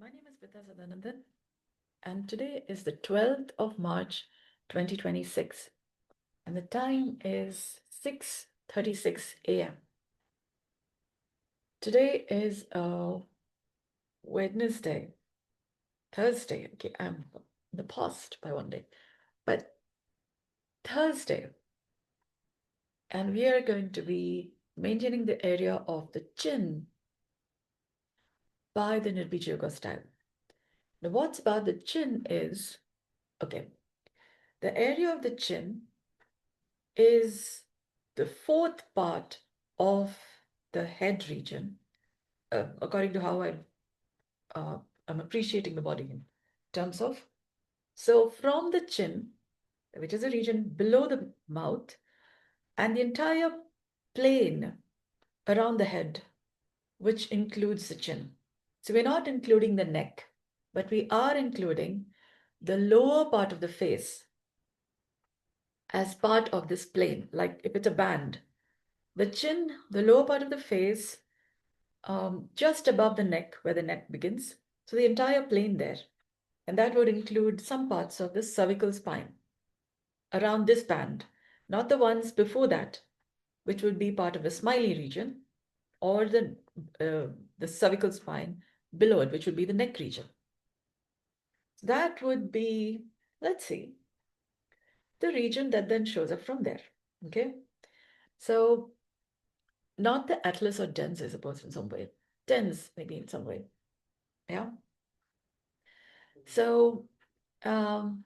My name is Vita Sadanandan, and today is the 12th of March 2026, and the time is 6:36 a.m. Today is Wednesday, Thursday. Okay, I'm in the past by one day, but Thursday, and we are going to be maintaining the area of the chin by the Nirbeeja Yoga style. Now, what's about the chin is okay, the area of the chin is the fourth part of the head region, according to how I'm appreciating the body in terms of. So from the chin, which is a region below the mouth, and the entire plane around the head, which includes the chin. So we're not including the neck, but we are including the lower part of the face as part of this plane, like if it's a band. The chin, the lower part of the face, just above the neck, where the neck begins. So the entire plane there. And that would include some parts of the cervical spine around this band, not the ones before that, which would be part of the smiley region, or the cervical spine below it, which would be the neck region. That would be, let's see, the region that then shows up from there. Okay. So not the atlas or dens, I suppose, in some way. Dens, maybe in some way. Yeah. So I'm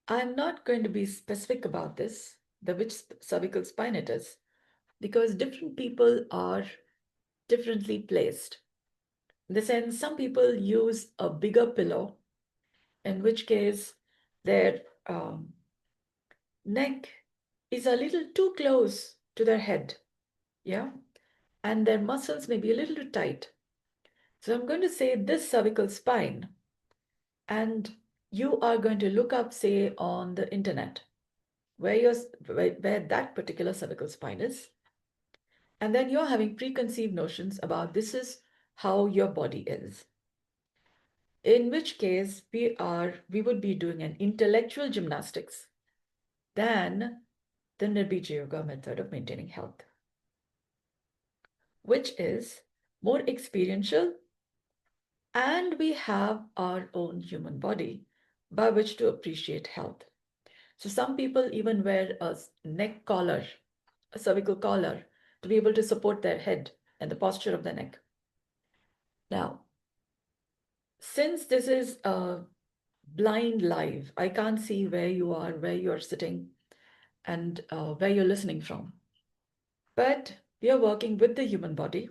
not going to be specific about this, the which cervical spine it is, because different people are differently placed. In the sense, some people use a bigger pillow, in which case their neck is a little too close to their head, yeah, and their muscles may be a little too tight. So I'm going to say this cervical spine, and you are going to look up, say, on the internet, where that particular cervical spine is. And then you're having preconceived notions about this is how your body is. In which case we would be doing an intellectual gymnastics than the Nirbeeja Yoga method of maintaining health, which is more experiential, and we have our own human body by which to appreciate health. So some people even wear a neck collar, a cervical collar, to be able to support their head and the posture of the neck. Now, since this is a blind live, I can't see where you are, where you're sitting, and where you're listening from. But we are working with the human body,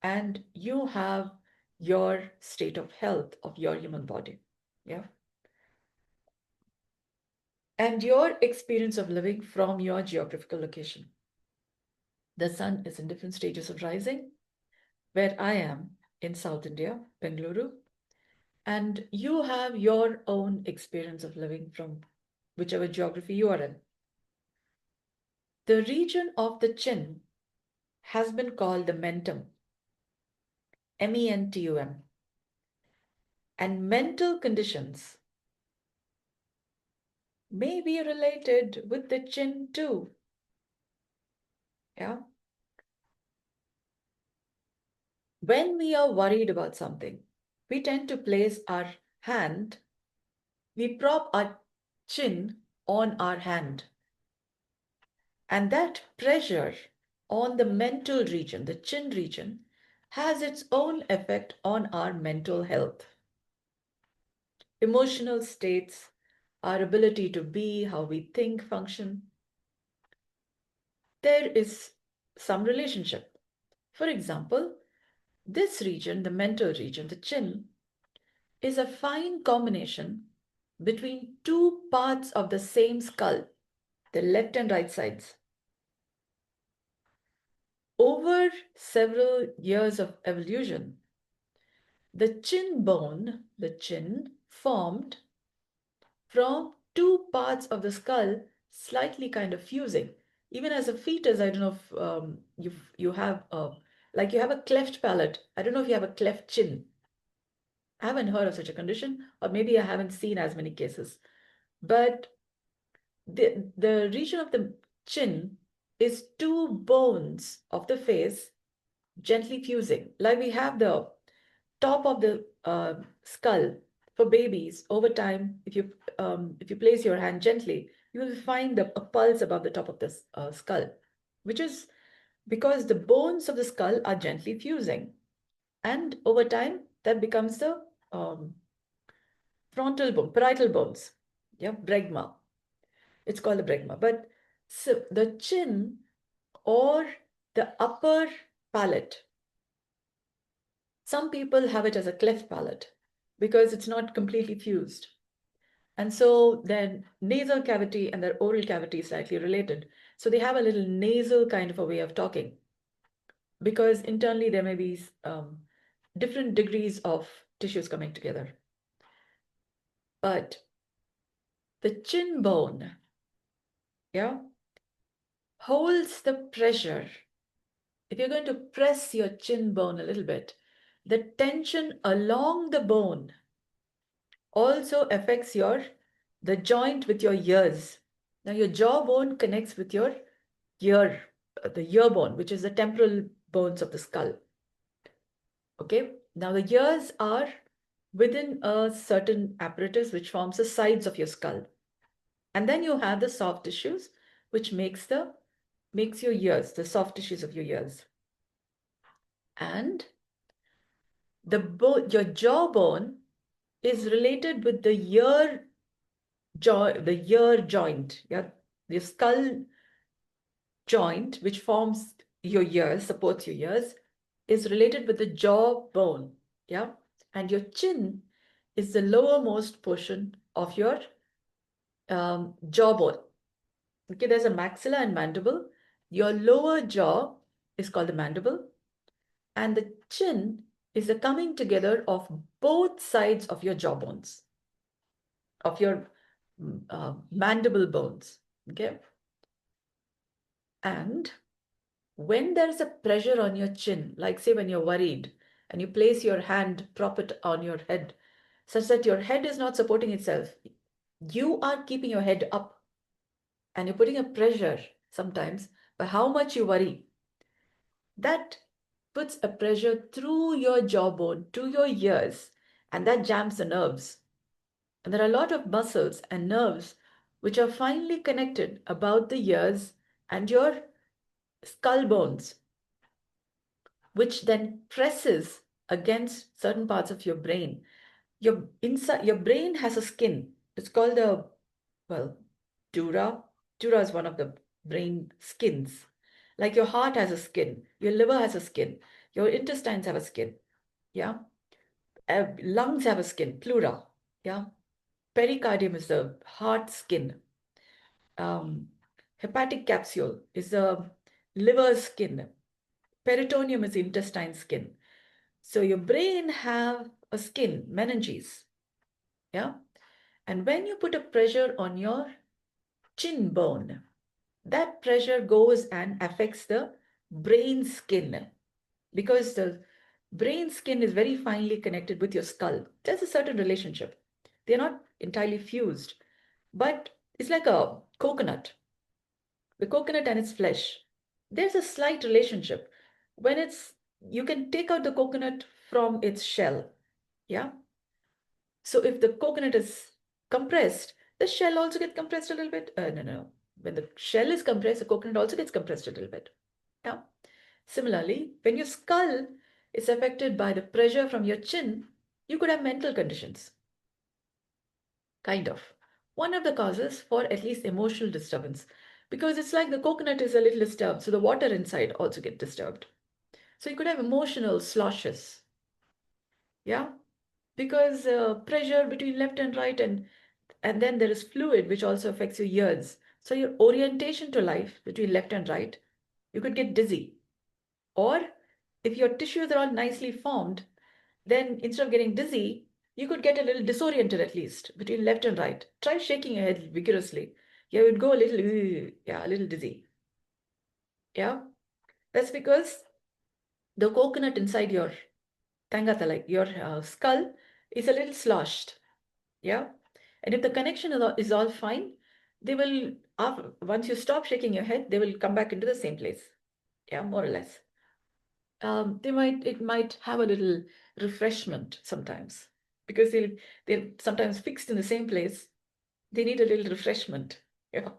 and you have your state of health of your human body. Yeah. And your experience of living from your geographical location. The sun is in different stages of rising, where I am in South India, Bengaluru, and you have your own experience of living from whichever geography you are in. The region of the chin has been called the mentum, mentum, and mental conditions may be related with the chin too. Yeah. When we are worried about something, we tend to place our hand, we prop our chin on our hand. And that pressure on the mental region, the chin region, has its own effect on our mental health. Emotional states, our ability to be, how we think, function. There is some relationship. For example, this region, the mental region, the chin, is a fine combination between two parts of the same skull, the left and right sides. Over several years of evolution, the chin bone, the chin, formed from two parts of the skull slightly kind of fusing. Even as a fetus, I don't know if you have like you have a cleft palate. I don't know if you have a cleft chin. I haven't heard of such a condition, or maybe I haven't seen as many cases. But the region of the chin is two bones of the face gently fusing. Like we have the top of the skull for babies. Over time, if you place your hand gently, you will find a pulse above the top of the skull, which is because the bones of the skull are gently fusing. And over time, that becomes the um, frontal bone, parietal bones. Yeah, bregma. It's called the bregma. But so the chin or the upper palate, some people have it as a cleft palate because it's not completely fused. And so their nasal cavity and their oral cavity is slightly related. So they have a little nasal kind of a way of talking because internally there may be different degrees of tissues coming together. But the chin bone, yeah, holds the pressure. If you're going to press your chin bone a little bit, the tension along the bone also affects the joint with your ears. Now your jawbone connects with your ear, the ear bone, which is the temporal bones of the skull. Okay, now the ears are within a certain apparatus which forms the sides of your skull. And then you have the soft tissues, which makes your ears, the soft tissues of your ears. And your jawbone is related with the ear joint, yeah, the skull joint, which forms your ears, supports your ears, is related with the jawbone, yeah, and your chin is the lowermost portion of your jawbone. Okay, there's a maxilla and mandible. Your lower jaw is called the mandible, and the chin is the coming together of both sides of your jawbones, of your mandible bones. Okay, and when there is a pressure on your chin, like say when you're worried and you place your hand, prop it on your head, such that your head is not supporting itself, you are keeping your head up and you're putting a pressure sometimes by how much you worry. That puts a pressure through your jawbone to your ears, and that jams the nerves. And there are a lot of muscles and nerves which are finely connected about the ears and your skull bones, which then presses against certain parts of your brain. Your brain has a skin. It's called well, dura. Dura is one of the brain skins. Like your heart has a skin, your liver has a skin, your intestines have a skin. Yeah. Lungs have a skin, pleura. Yeah. Pericardium is the heart skin. Um, Hepatic capsule is the liver skin. Peritoneum is the intestine skin. So your brain have a skin, meninges. Yeah. And when you put a pressure on your chin bone, that pressure goes and affects the brain skin because the brain skin is very finely connected with your skull. There's a certain relationship. They're not entirely fused, but it's like a coconut. The coconut and its flesh. There's a slight relationship. When you can take out the coconut from its shell. Yeah. So if the coconut is compressed, the shell also gets compressed a little bit. No. When the shell is compressed, the coconut also gets compressed a little bit. Yeah. Similarly, when your skull is affected by the pressure from your chin, you could have mental conditions. Kind of. One of the causes for at least emotional disturbance, because it's like the coconut is a little disturbed, so the water inside also get disturbed. So you could have emotional sloshes. Yeah. Because pressure between left and right, and then there is fluid which also affects your ears. So your orientation to life between left and right, you could get dizzy. Or if your tissues are all nicely formed, then instead of getting dizzy, you could get a little disoriented at least between left and right. Try shaking your head vigorously. You would go a little, yeah, a little dizzy. Yeah, that's because the coconut inside your tangata, like your skull, is a little sloshed. Yeah, and if the connection is all fine, they will, once you stop shaking your head, they will come back into the same place. Yeah, more or less. It might have a little refreshment sometimes because they're sometimes fixed in the same place. They need a little refreshment. Yeah,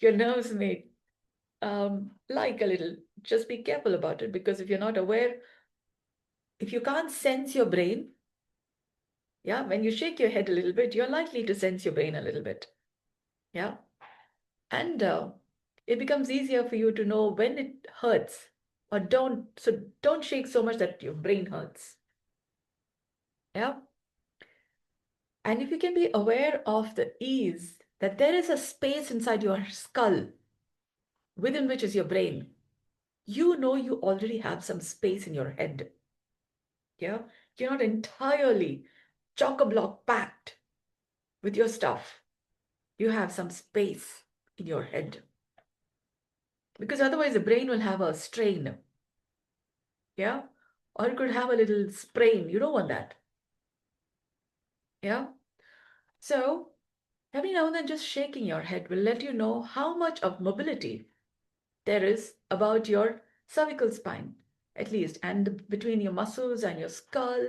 your nerves may like a little. Just be careful about it, because if you're not aware, if you can't sense your brain, yeah, when you shake your head a little bit, you're likely to sense your brain a little bit. Yeah, and it becomes easier for you to know when it hurts, or don't shake so much that your brain hurts. Yeah. And if you can be aware of the ease that there is a space inside your skull within which is your brain, you know you already have some space in your head. Yeah, you're not entirely chock-a-block packed with your stuff. You have some space in your head, because otherwise the brain will have a strain. Yeah, or it could have a little sprain. You don't want that. Yeah, so every now and then just shaking your head will let you know how much of mobility there is about your cervical spine, at least, and between your muscles and your skull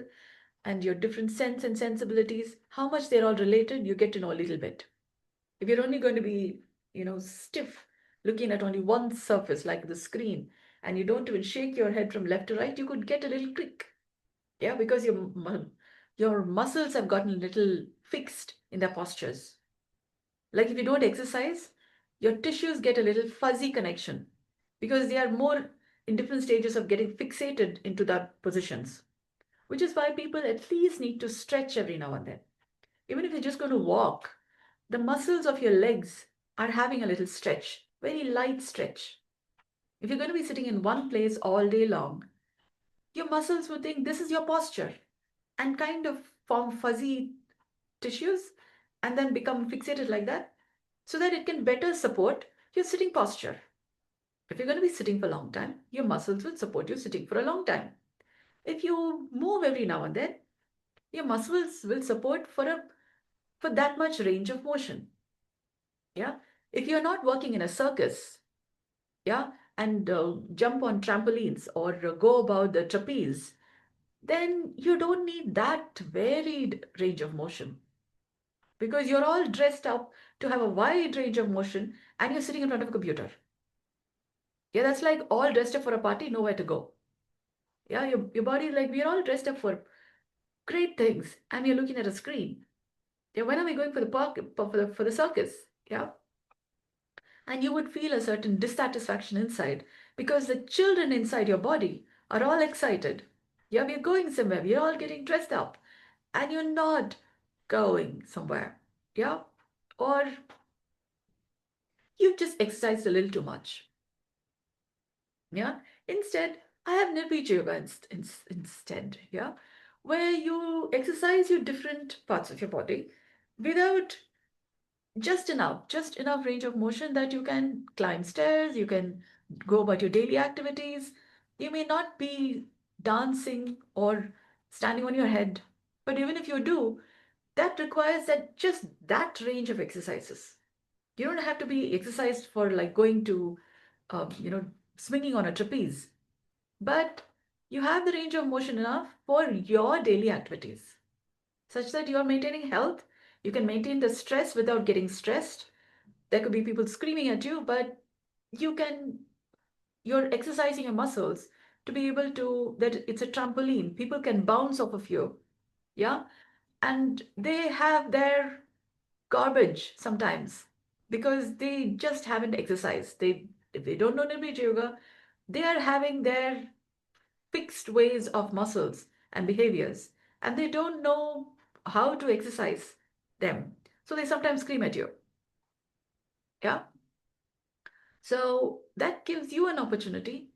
and your different sense and sensibilities, how much they're all related, you get to know a little bit. If you're only going to be, stiff, looking at only one surface like the screen, and you don't even shake your head from left to right, you could get a little crick. Yeah, because your muscles have gotten a little fixed in their postures. Like if you don't exercise, your tissues get a little fuzzy connection because they are more in different stages of getting fixated into that positions, which is why people at least need to stretch every now and then. Even if you're just going to walk, the muscles of your legs are having a little stretch, very light stretch. If you're going to be sitting in one place all day long, your muscles would think this is your posture and kind of form fuzzy tissues and then become fixated like that, so that it can better support your sitting posture. If you're going to be sitting for a long time, your muscles will support you sitting for a long time. If you move every now and then, your muscles will support for that much range of motion. Yeah. If you're not working in a circus, yeah, and jump on trampolines or go about the trapeze, then you don't need that varied range of motion, because you're all dressed up to have a wide range of motion and you're sitting in front of a computer. Yeah, that's like all dressed up for a party, nowhere to go. Yeah, your body is like, we're all dressed up for great things and we're looking at a screen. Yeah, when are we going for the park, for the circus? Yeah. And you would feel a certain dissatisfaction inside because the children inside your body are all excited. Yeah, we're going somewhere. We're all getting dressed up and you're not going somewhere. Yeah. Or you've just exercised a little too much. Yeah. Instead, I have Nirbeeja Yoga instead. Yeah. Where you exercise your different parts of your body without just enough range of motion that you can climb stairs, you can go about your daily activities. You may not be dancing or standing on your head, but even if you do, that requires that just that range of exercises. You don't have to be exercised for like going to, you know, swinging on a trapeze, but you have the range of motion enough for your daily activities, such that you are maintaining health. You can maintain the stress without getting stressed. There could be people screaming at you, but you're exercising your muscles to be able to, that it's a trampoline. People can bounce off of you. Yeah. And they have their garbage sometimes because they just haven't exercised. If they don't know Nirbeeja Yoga, they are having their fixed ways of muscles and behaviors, and they don't know how to exercise them. So they sometimes scream at you. Yeah. So that gives you an opportunity.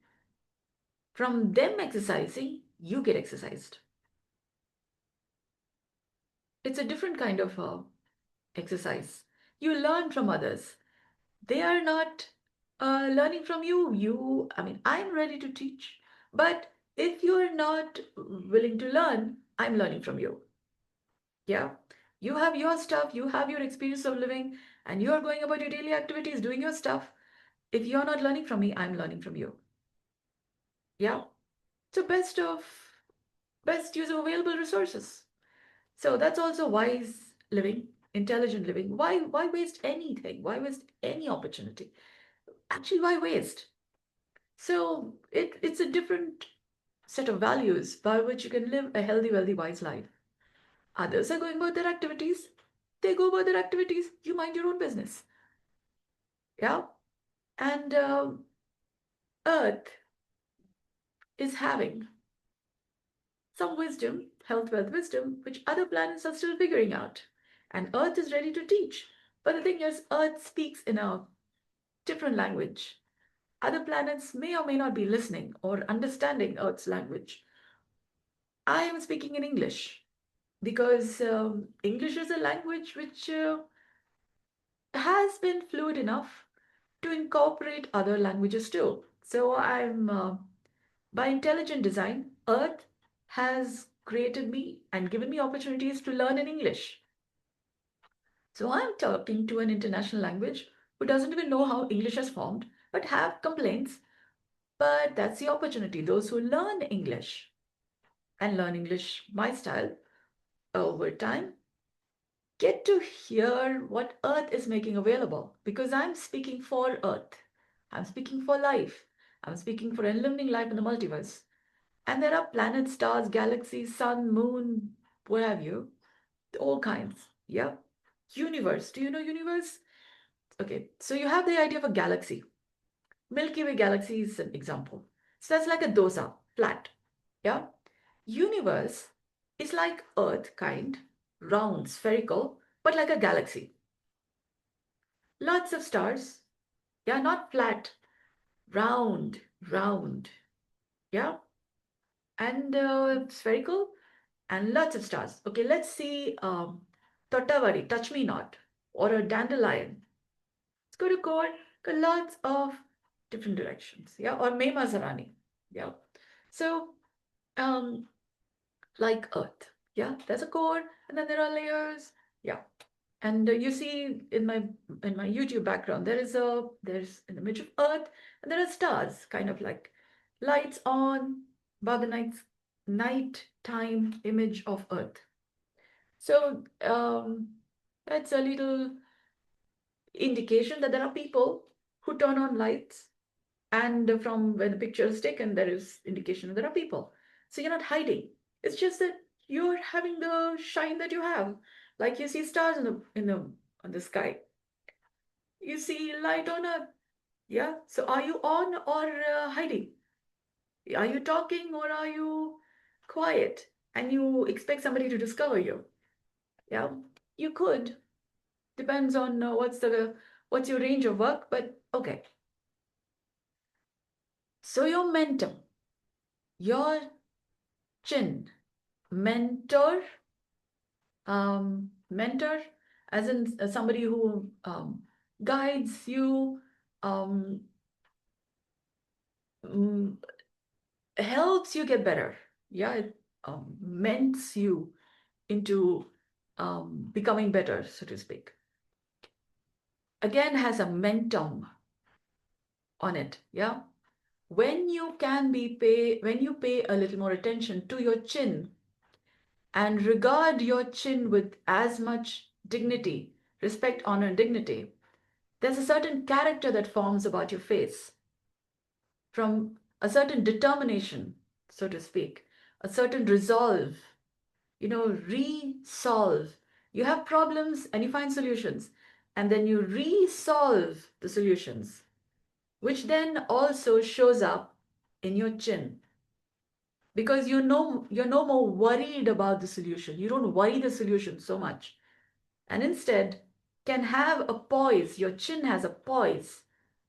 From them exercising, you get exercised. It's a different kind of exercise. You learn from others. They are not learning from you, I mean, I'm ready to teach, but if you're not willing to learn, I'm learning from you. Yeah. You have your stuff, you have your experience of living, and you're going about your daily activities, doing your stuff. If you're not learning from me, I'm learning from you. Yeah. So best use of available resources. So that's also wise living, intelligent living. Why waste anything? Why waste any opportunity? Actually, why waste? So it's a different set of values by which you can live a healthy, wealthy, wise life. Others are going about their activities. They go about their activities. You mind your own business. Yeah. And Earth is having some wisdom, health, wealth, wisdom, which other planets are still figuring out. And Earth is ready to teach. But the thing is, Earth speaks in a different language. Other planets may or may not be listening or understanding Earth's language. I am speaking in English because English is a language which has been fluid enough to incorporate other languages too. So by intelligent design, Earth has created me and given me opportunities to learn in English. So I'm talking to an international language who doesn't even know how English has formed, but have complaints. But that's the opportunity. Those who learn English and learn English my style over time get to hear what Earth is making available because I'm speaking for Earth. I'm speaking for life. I'm speaking for enlivening life in the multiverse. And there are planets, stars, galaxies, sun, moon, what have you, all kinds. Yeah. Universe. Do you know universe? Okay. So you have the idea of a galaxy. Milky Way galaxy is an example. So that's like a dosa, flat. Yeah. Universe is like Earth kind, round, spherical, but like a galaxy. Lots of stars. Yeah, not flat, round, round. Yeah. And spherical and lots of stars. Okay, let's see Totavari, Touch Me Not, or a dandelion. It's going to go lots of different directions. Yeah, or May Mazarani. Yeah. So, um, like Earth. Yeah, there's a core, and then there are layers. Yeah, and you see in my YouTube background there's an image of Earth, and there are stars, kind of like lights on above the nighttime image of Earth. So that's a little indication that there are people who turn on lights, and from when the picture is taken, there is indication that there are people. So you're not hiding. It's just that you're having the shine that you have, like you see stars in the sky. You see light on Earth. Yeah. So are you on or hiding? Are you talking or are you quiet? And you expect somebody to discover you? Yeah. You could. Depends on what's your range of work, but okay. So your mentum, your chin, mentor, mentor, as in somebody who guides you, um, mm, helps you get better. Yeah, it mends you into becoming better, so to speak. Again, has a mentum on it. Yeah. When you pay a little more attention to your chin and regard your chin with as much dignity, respect, honor, and dignity, there's a certain character that forms about your face from a certain determination, so to speak, a certain resolve, resolve. You have problems and you find solutions, and then you resolve the solutions, which then also shows up in your chin because you're no more worried about the solution. You don't worry the solution so much, and instead can have a poise. Your chin has a poise,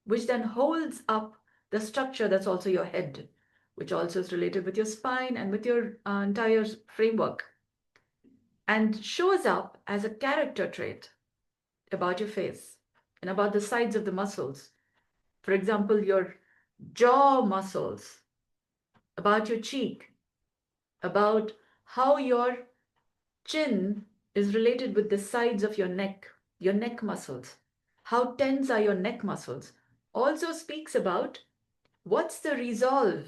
which then holds up the structure that's also your head, which also is related with your spine and with your entire framework, and shows up as a character trait about your face and about the sides of the muscles. For example, your jaw muscles, about your cheek, about how your chin is related with the sides of your neck muscles. How tense are your neck muscles? Also speaks about what's the resolve?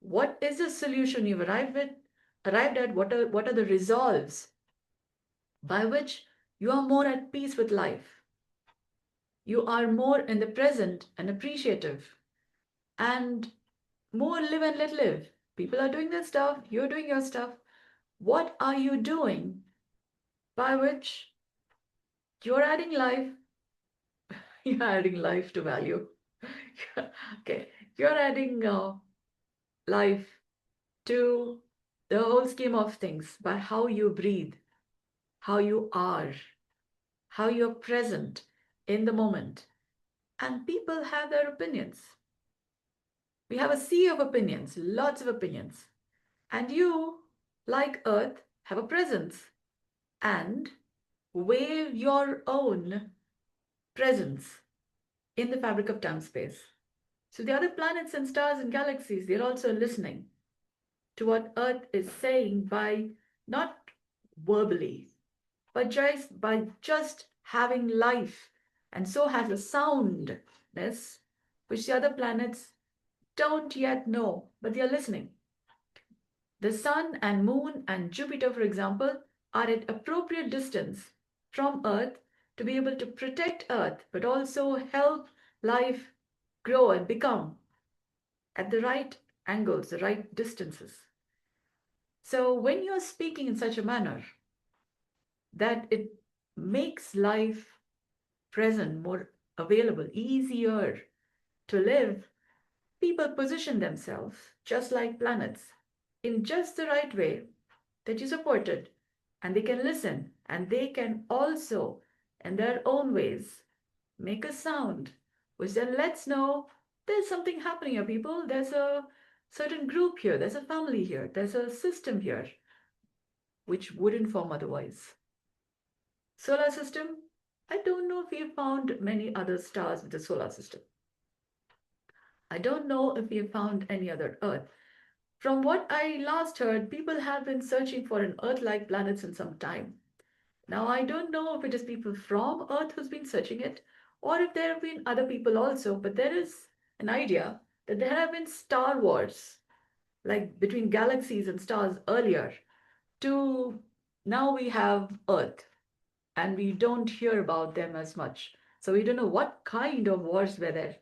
What is the solution you've arrived at? What are the resolves by which you are more at peace with life? You are more in the present and appreciative and more live and let live. People are doing their stuff, you're doing your stuff. What are you doing by which you're adding life? You're adding life to value. Okay, you're adding life to the whole scheme of things by how you breathe, how you are, how you're present in the moment. And people have their opinions. We have a sea of opinions, lots of opinions. And you, like Earth, have a presence and wave your own presence in the fabric of time space. So the other planets and stars and galaxies, they're also listening to what Earth is saying by not verbally, but just having life, and so has a soundness which the other planets don't yet know, but they are listening. The Sun and Moon and Jupiter, for example, are at appropriate distance from Earth to be able to protect Earth, but also help life grow and become at the right angles, the right distances. So when you're speaking in such a manner that it makes life present more available, easier to live, people position themselves just like planets in just the right way that you support it, and they can listen, and they can also, in their own ways, make a sound which then lets know there's something happening here, people. There's a certain group here, there's a family here, there's a system here which wouldn't form otherwise. Solar system, I don't know if we have found many other stars with the solar system. I don't know if we have found any other Earth. From what I last heard, people have been searching for an Earth-like planet in some time. Now, I don't know if it is people from Earth who's been searching it, or if there have been other people also, but there is an idea that there have been star wars, like between galaxies and stars earlier, to now we have Earth, and we don't hear about them as much. So we don't know what kind of wars were there.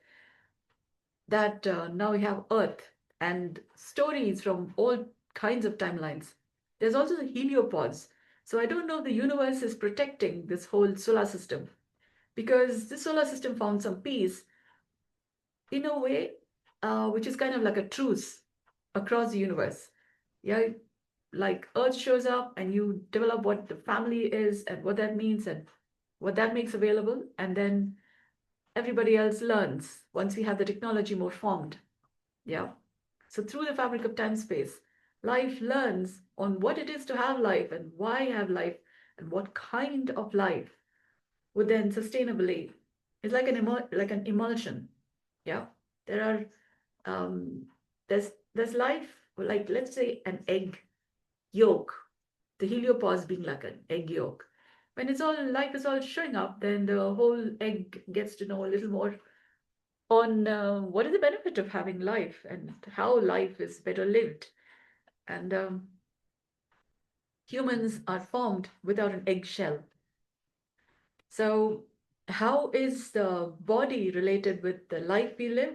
That now we have Earth and stories from all kinds of timelines. There's also the heliopods. So I don't know if the universe is protecting this whole solar system, because the solar system found some peace in a way which is kind of like a truce across the universe. Yeah, like Earth shows up and you develop what the family is and what that means and what that makes available, and then everybody else learns once we have the technology more formed. Yeah. So through the fabric of time space, life learns on what it is to have life and why have life and what kind of life would then sustainably. It's like an emulsion. Yeah. There are there's life, like let's say an egg yolk, the heliopause being like an egg yolk. When it's all life is all showing up, then the whole egg gets to know a little more on what is the benefit of having life and how life is better lived. And humans are formed without an eggshell. So, how is the body related with the life we live?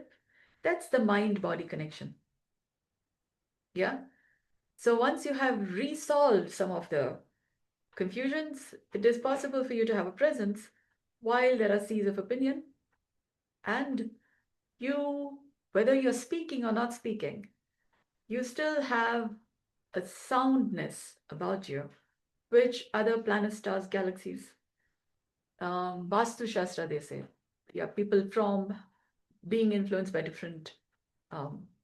That's the mind body connection. Yeah. So, once you have resolved some of the confusions, it is possible for you to have a presence while there are seas of opinion, and you, whether you're speaking or not speaking, you still have a soundness about you, which other planets, stars, galaxies, Vastu Shastra, they say, yeah, people from being influenced by different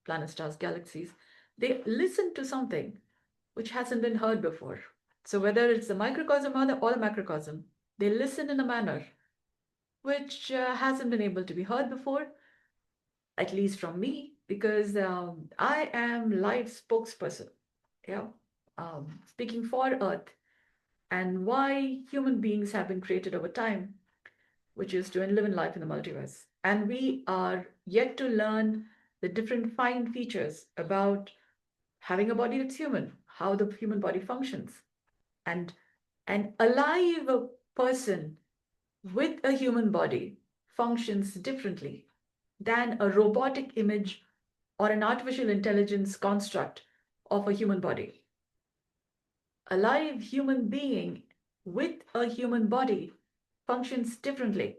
planets, stars, galaxies, they listen to something which hasn't been heard before. So whether it's the microcosm or the macrocosm, they listen in a manner which hasn't been able to be heard before, at least from me, because I am live spokesperson, yeah, speaking for Earth and why human beings have been created over time, which is to live in life in the multiverse. And we are yet to learn the different fine features about having a body that's human, how the human body functions. And an alive person with a human body functions differently than a robotic image or an artificial intelligence construct of a human body. A live human being with a human body functions differently.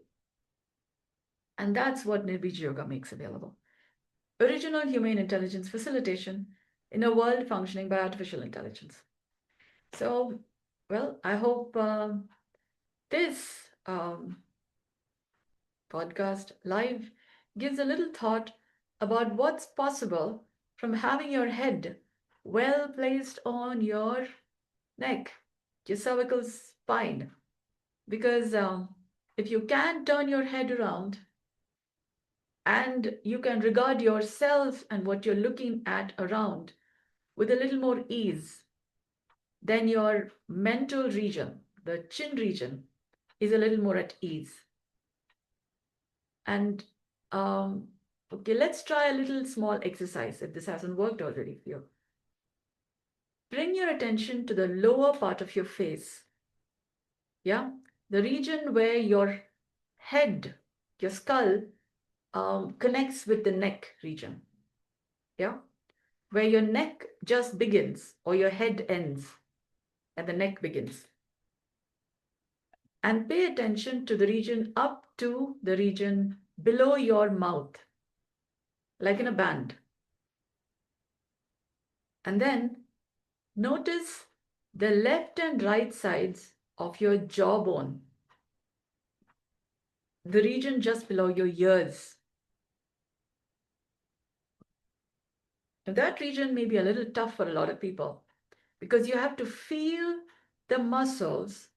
And that's what Nirbeeja Yoga makes available. Original humane intelligence facilitation in a world functioning by artificial intelligence. So, well, I hope this podcast live gives a little thought about what's possible from having your head well placed on your neck, your cervical spine. Because if you can turn your head around and you can regard yourself and what you're looking at around with a little more ease, then your mental region, the chin region, is a little more at ease. And okay, let's try a little small exercise if this hasn't worked already for you. Bring your attention to the lower part of your face. Yeah, the region where your head, your skull, connects with the neck region. Yeah, where your neck just begins or your head ends and the neck begins. And pay attention to the region up to the region below your mouth, like in a band. And then notice the left and right sides of your jawbone, the region just below your ears. Now, that region may be a little tough for a lot of people because you have to feel the muscles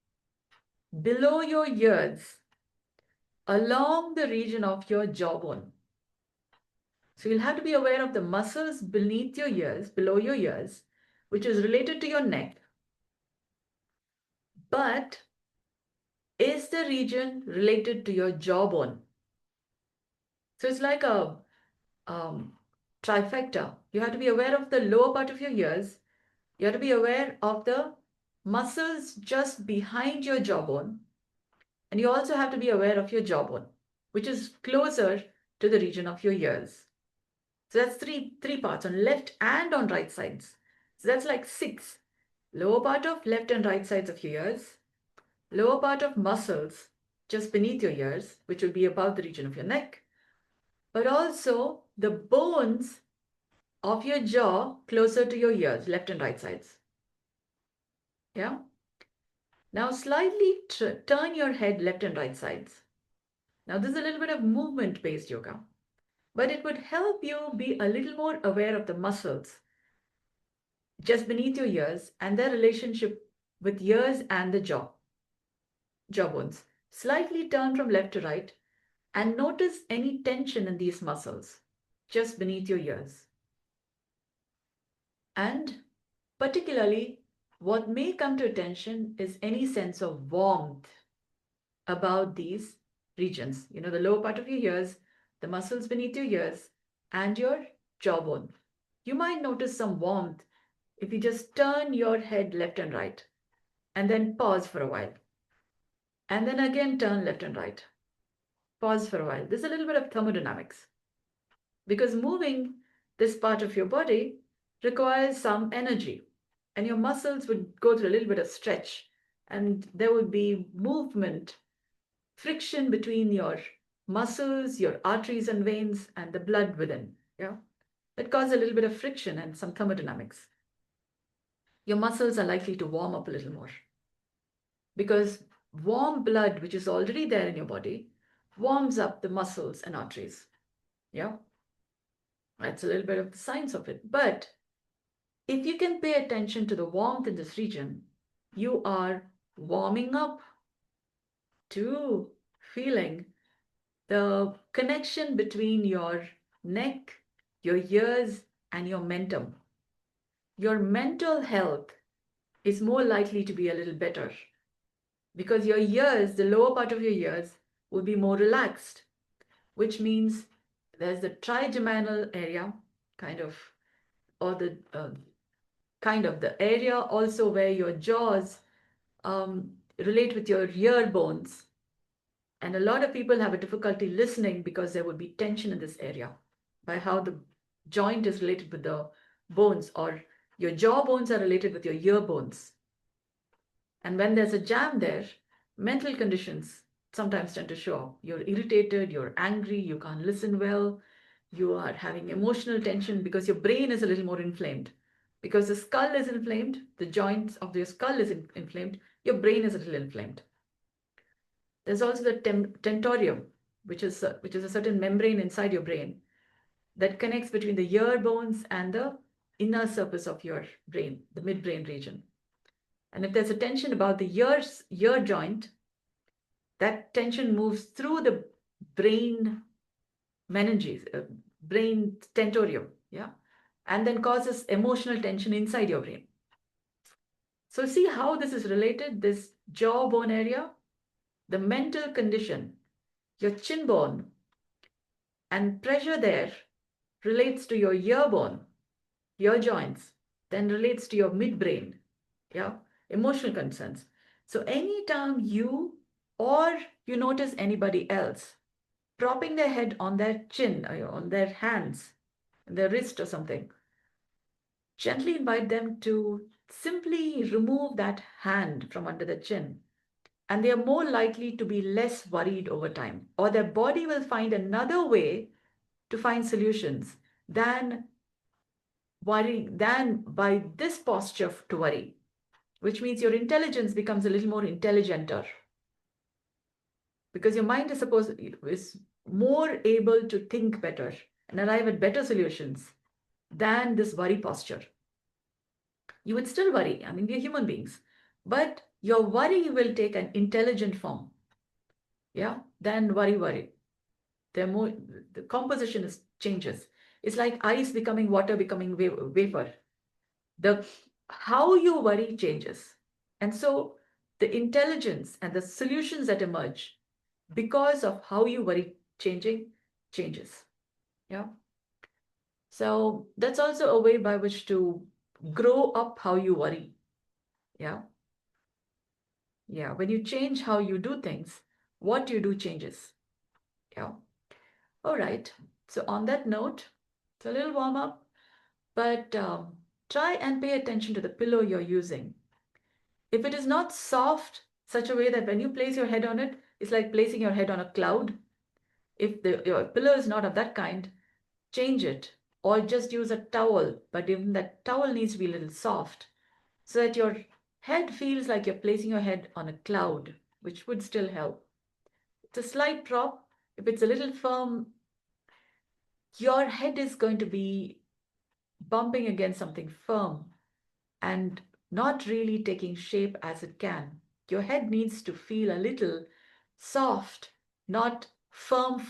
below your ears along the region of your jawbone. So you'll have to be aware of the muscles beneath your ears, below your ears, which is related to your neck, but is the region related to your jawbone. So it's like a um, trifecta. You have to be aware of the lower part of your ears. You have to be aware of the muscles just behind your jawbone. And you also have to be aware of your jawbone, which is closer to the region of your ears. So that's three parts on left and on right sides. So that's like six. Lower part of left and right sides of your ears. Lower part of muscles just beneath your ears, which will be above the region of your neck. But also the bones of your jaw closer to your ears, left and right sides. Yeah. Now slightly turn your head left and right sides. Now this is a little bit of movement based yoga, but it would help you be a little more aware of the muscles just beneath your ears and their relationship with ears and the jawbones. Slightly turn from left to right and notice any tension in these muscles just beneath your ears. And particularly, what may come to attention is any sense of warmth about these regions. You know, the lower part of your ears, the muscles beneath your ears, and your jawbone. You might notice some warmth if you just turn your head left and right and then pause for a while. And then again turn left and right. Pause for a while. There's a little bit of thermodynamics because moving this part of your body requires some energy and your muscles would go through a little bit of stretch and there would be movement, friction between your muscles, your arteries and veins, and the blood within. Yeah, that causes a little bit of friction and some thermodynamics. Your muscles are likely to warm up a little more because warm blood, which is already there in your body, warms up the muscles and arteries. Yeah, that's a little bit of the science of it. But if you can pay attention to the warmth in this region, you are warming up to feeling the connection between your neck, your ears, and your mentum. Your mental health is more likely to be a little better because your ears, the lower part of your ears, will be more relaxed, which means there's the trigeminal area, kind of, or the kind of the area also where your jaws relate with your ear bones. And a lot of people have a difficulty listening because there would be tension in this area by how the joint is related with the bones, or your jaw bones are related with your ear bones. And when there's a jam there, mental conditions sometimes tend to show up. You're irritated, you're angry, you can't listen well, you are having emotional tension because your brain is a little more inflamed. Because the skull is inflamed, the joints of your skull is inflamed, your brain is a little inflamed. There's also the tentorium, which is a certain membrane inside your brain that connects between the ear bones and the inner surface of your brain, the midbrain region. And if there's a tension about the ear joint, that tension moves through the brain meninges, brain tentorium, yeah, and then causes emotional tension inside your brain. So see how this is related, this jawbone area, the mental condition, your chin bone, and pressure there relates to your ear bone, ear joints, then relates to your midbrain, yeah, emotional concerns. So anytime you or you notice anybody else propping their head on their chin or on their hands, their wrist or something, gently invite them to simply remove that hand from under the chin. And they are more likely to be less worried over time, or their body will find another way to find solutions than by this posture to worry, which means your intelligence becomes a little more intelligenter because your mind is more able to think better and arrive at better solutions than this worry posture. You would still worry. I mean, we are human beings, but your worry will take an intelligent form. Yeah, then worry. They're more, the composition changes. It's like ice becoming water, becoming vapor. The how you worry changes. And so the intelligence and the solutions that emerge because of how you worry changes. Yeah. So that's also a way by which to grow up how you worry. Yeah. Yeah. When you change how you do things, what you do changes. Yeah. All right. So on that note, it's a little warm up, but try and pay attention to the pillow you're using. If it is not soft, such a way that when you place your head on it, it's like placing your head on a cloud. If your pillow is not of that kind, change it or just use a towel. But even that towel needs to be a little soft so that your head feels like you're placing your head on a cloud, which would still help. It's a slight prop. If it's a little firm, your head is going to be bumping against something firm and not really taking shape as it can. Your head needs to feel a little soft, not firm.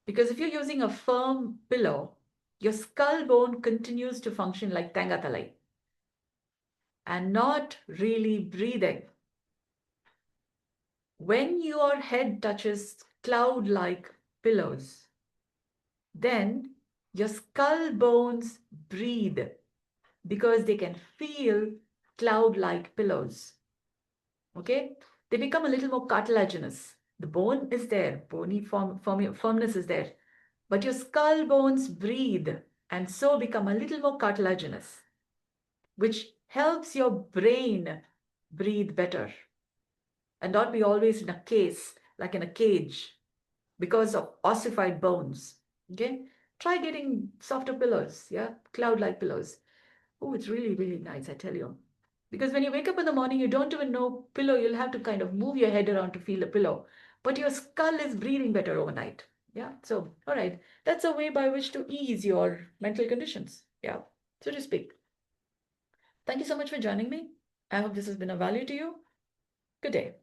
Because if you're using a firm pillow, your skull bone continues to function like tangathalai and not really breathing. When your head touches cloud-like pillows, then your skull bones breathe because they can feel cloud-like pillows. Okay? They become a little more cartilaginous. The bone is there, bony firmness is there, but your skull bones breathe and so become a little more cartilaginous, which helps your brain breathe better and not be always in a case, like in a cage, because of ossified bones. Okay? Try getting softer pillows, yeah? Cloud-like pillows. Oh, it's really, really nice, I tell you. Because when you wake up in the morning, you don't even know pillow. You'll have to kind of move your head around to feel the pillow. But your skull is breathing better overnight. Yeah. So, all right. That's a way by which to ease your mental conditions. Yeah. So to speak. Thank you so much for joining me. I hope this has been of value to you. Good day.